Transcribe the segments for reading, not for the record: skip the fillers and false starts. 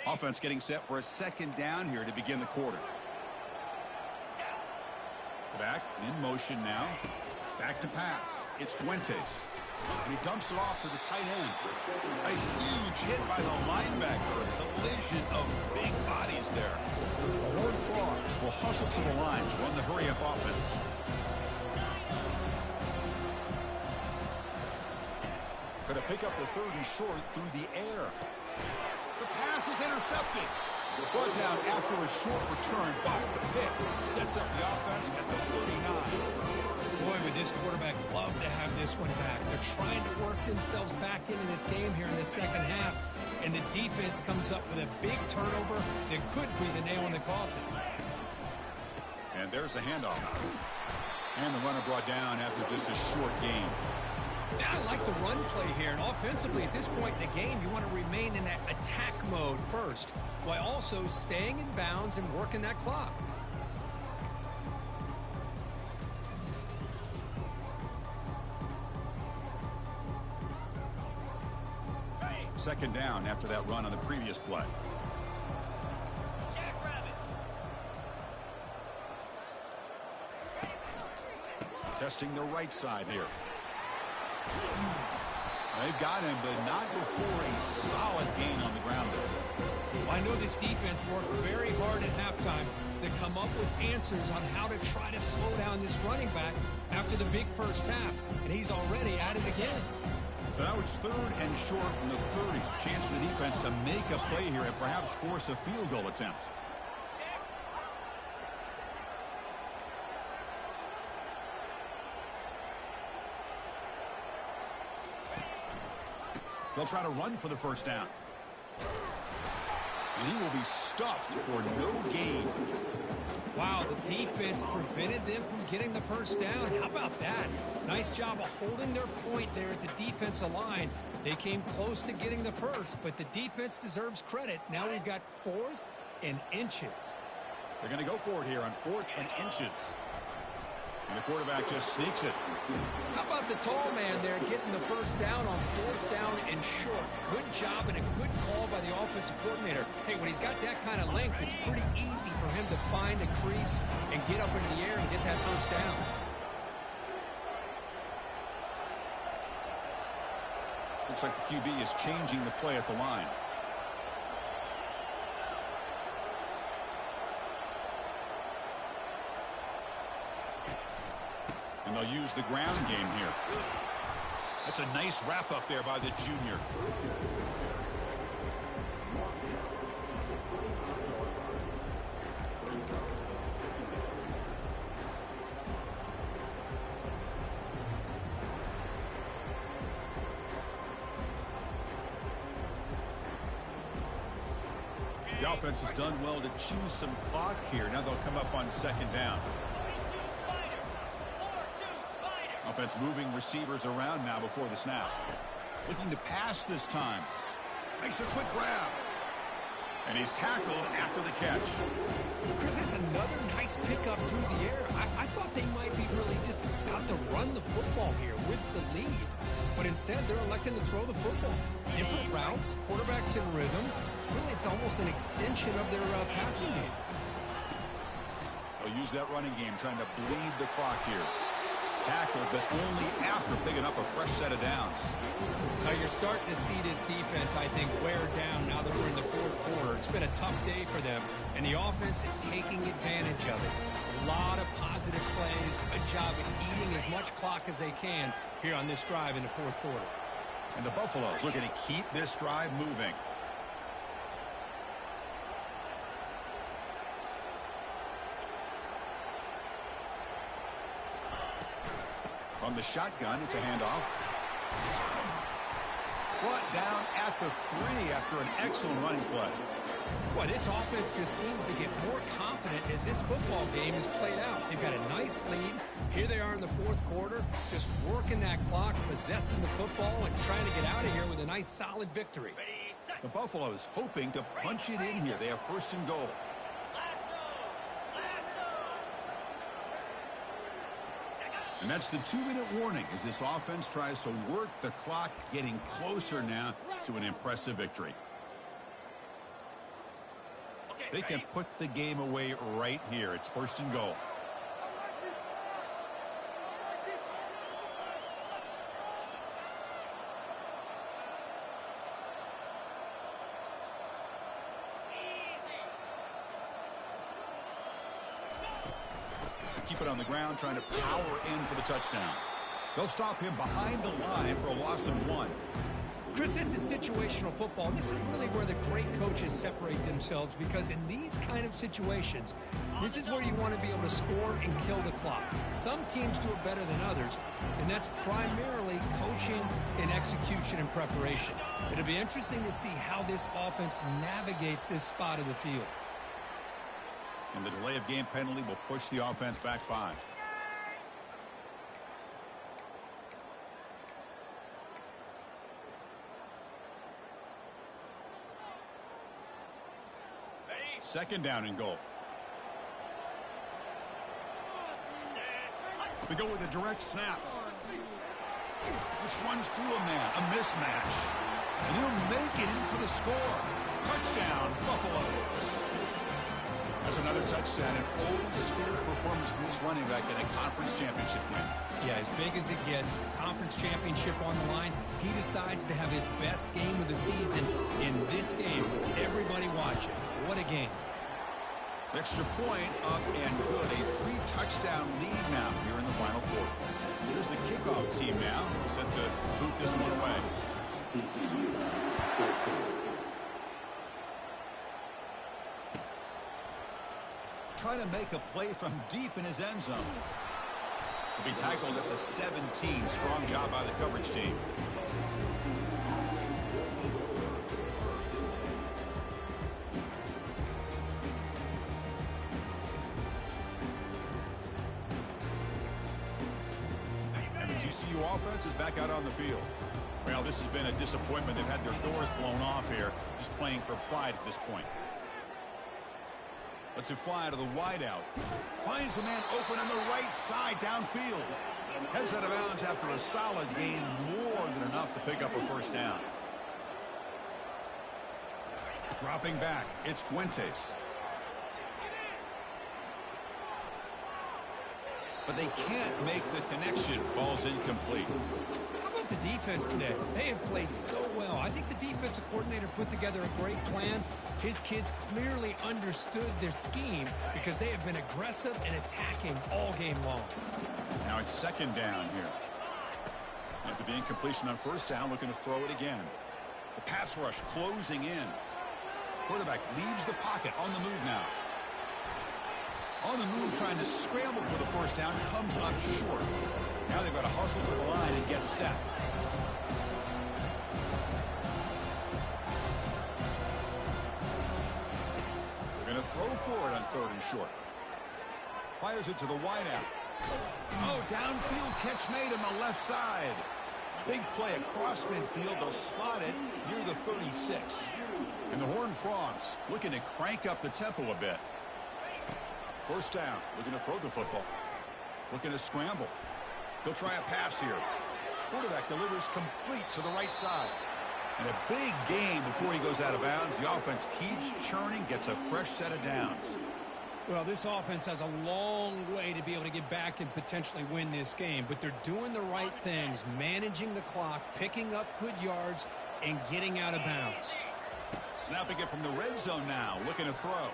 Offense getting set for a second down here to begin the quarter. Back in motion now. Back to pass. It's Fuentes. And he dumps it off to the tight end. A huge hit by the linebacker. A collision of big bodies there. The Horned Frogs will hustle to the line to run the hurry-up offense. Going to pick up the 3rd and short through the air. The pass is intercepted. Brought down after a short return, but the pick sets up the offense at the 39. Boy, would this quarterback love to have this one back. They're trying to work themselves back into this game here in the second half, and the defense comes up with a big turnover that could be the nail in the coffin. And there's the handoff. And the runner brought down after just a short gain. Now, I like the run play here, and offensively at this point in the game, you want to remain in that attack mode first, while also staying in bounds and working that clock. Second down after that run on the previous play. Testing the right side here. They've got him, but not before a solid gain on the ground there. Well, I know this defense worked very hard at halftime to come up with answers on how to try to slow down this running back after the big first half, and he's already at it again. So now it's 3rd and short from the 30. Chance for the defense to make a play here and perhaps force a field goal attempt. They'll try to run for the first down. And he will be stuffed for no gain. Wow, the defense prevented them from getting the first down. How about that? Nice job of holding their point there at the defensive line. They came close to getting the first, but the defense deserves credit. Now we've got 4th and inches. They're going to go for it here on 4th and inches. And the quarterback just sneaks it. How about the tall man there getting the first down on 4th down and short? Good job and a good call by the offensive coordinator. Hey, when he's got that kind of length, it's pretty easy for him to find a crease and get up into the air and get that first down. Looks like the QB is changing the play at the line. And they'll use the ground game here. That's a nice wrap up there by the junior. The offense has done well to choose some clock here. Now they'll come up on second down. Offense moving receivers around now before the snap. Looking to pass this time. Makes a quick grab. And he's tackled after the catch. Chris, that's another nice pickup through the air. I thought they might be really just out to run the football here with the lead. But instead, they're electing to throw the football. Different routes, quarterbacks in rhythm. Really, it's almost an extension of their passing game. They'll use that running game, trying to bleed the clock here. Tackled, but only after picking up a fresh set of downs. Now you're starting to see this defense, I think, wear down now that we're in the 4th quarter. It's been a tough day for them, and the offense is taking advantage of it. A lot of positive plays, a job of eating as much clock as they can here on this drive in the 4th quarter. And the Buffaloes looking to keep this drive moving. From the shotgun, it's a handoff. Brought down at the 3 after an excellent running play. Boy, this offense just seems to get more confident as this football game is played out. They've got a nice lead. Here they are in the 4th quarter, just working that clock, possessing the football, and trying to get out of here with a nice, solid victory. The Buffaloes hoping to punch it in here. They have 1st and goal. And that's the 2-minute warning as this offense tries to work the clock, getting closer now to an impressive victory. They can put the game away right here. It's 1st and goal. Keep it on the ground, trying to power in for the touchdown. They'll stop him behind the line for a loss of 1. Chris, this is situational football. This is really where the great coaches separate themselves, because in these kind of situations, this is where you want to be able to score and kill the clock. Some teams do it better than others, and that's primarily coaching and execution and preparation. It'll be interesting to see how this offense navigates this spot of the field. And the delay of game penalty will push the offense back 5. Second down and goal. We go with a direct snap. Just runs through a man, a mismatch. And he'll make it in for the score. Touchdown, Buffaloes. That's another touchdown, an old-school performance from this running back in a conference championship win. Yeah, as big as it gets, conference championship on the line, he decides to have his best game of the season in this game with everybody watching. What a game. Extra point up and good. A 3-touchdown lead now here in the final quarter. Here's the kickoff team now, set to boot this one away. Trying to make a play from deep in his end zone. He'll be tackled at the 17. Strong job by the coverage team. And the TCU offense is back out on the field. Well, this has been a disappointment. They've had their doors blown off here, just playing for pride at this point. Lets it fly to the wideout. Finds a man open on the right side downfield. Heads out of bounds after a solid gain, more than enough to pick up a 1st down. Dropping back, it's Fuentes. But they can't make the connection. Ball's incomplete. How about the defense today? They have played so well. I think the defensive coordinator put together a great plan. His kids clearly understood their scheme because they have been aggressive and attacking all game long. Now it's 2nd down here. After the incompletion on 1st down, looking to throw it again. The pass rush closing in. Quarterback leaves the pocket, on the move now. On the move, trying to scramble for the 1st down, comes up short. Now they've got to hustle to the line and get set. They're going to throw for it on 3rd and short. Fires it to the wideout. Oh, downfield catch made on the left side. Big play across midfield. They'll slot it near the 36. And the Horned Frogs looking to crank up the tempo a bit. 1st down, looking to throw the football. Looking to scramble. He'll try a pass here. Quarterback delivers complete to the right side. And a big gain before he goes out of bounds. The offense keeps churning, gets a fresh set of downs. Well, this offense has a long way to be able to get back and potentially win this game, but they're doing the right things, managing the clock, picking up good yards, and getting out of bounds. Snapping it from the red zone now, looking to throw.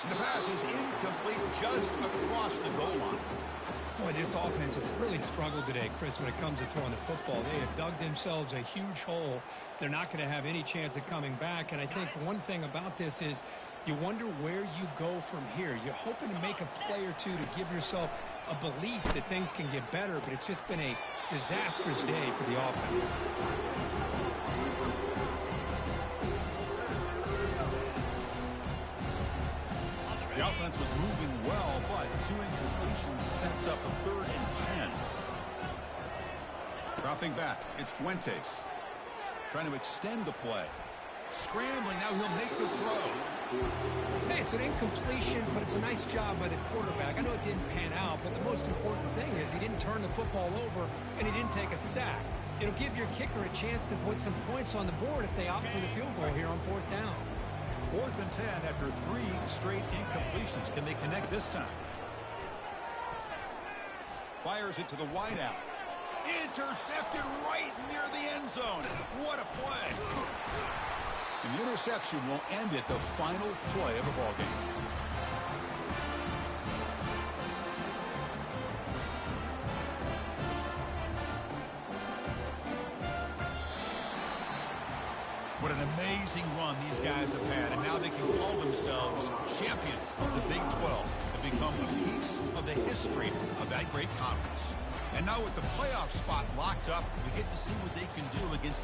And the pass is incomplete just across the goal line. Boy, this offense has really struggled today, Chris, when it comes to throwing the football. They have dug themselves a huge hole. They're not going to have any chance of coming back, and I think one thing about this is you wonder where you go from here. You're hoping to make a play or two to give yourself a belief that things can get better, but it's just been a disastrous day for the offense. The offense was moving well, but 2 incompletions sets up a 3rd and 10. Dropping back, it's Fuentes. Trying to extend the play. Scrambling, now he'll make the throw. Hey, it's an incompletion, but it's a nice job by the quarterback. I know it didn't pan out, but the most important thing is he didn't turn the football over and he didn't take a sack. It'll give your kicker a chance to put some points on the board if they opt for the field goal here on 4th down. 4th and 10 after 3 straight incompletions. Can they connect this time? Fires it to the wideout. Intercepted right near the end zone. What a play. And the interception will end it, the final play of the ballgame. What an amazing run these guys have had, and now they can call themselves champions of the Big 12 and become a piece of the history of that great conference. And now with the playoff spot locked up, we get to see what they can do against the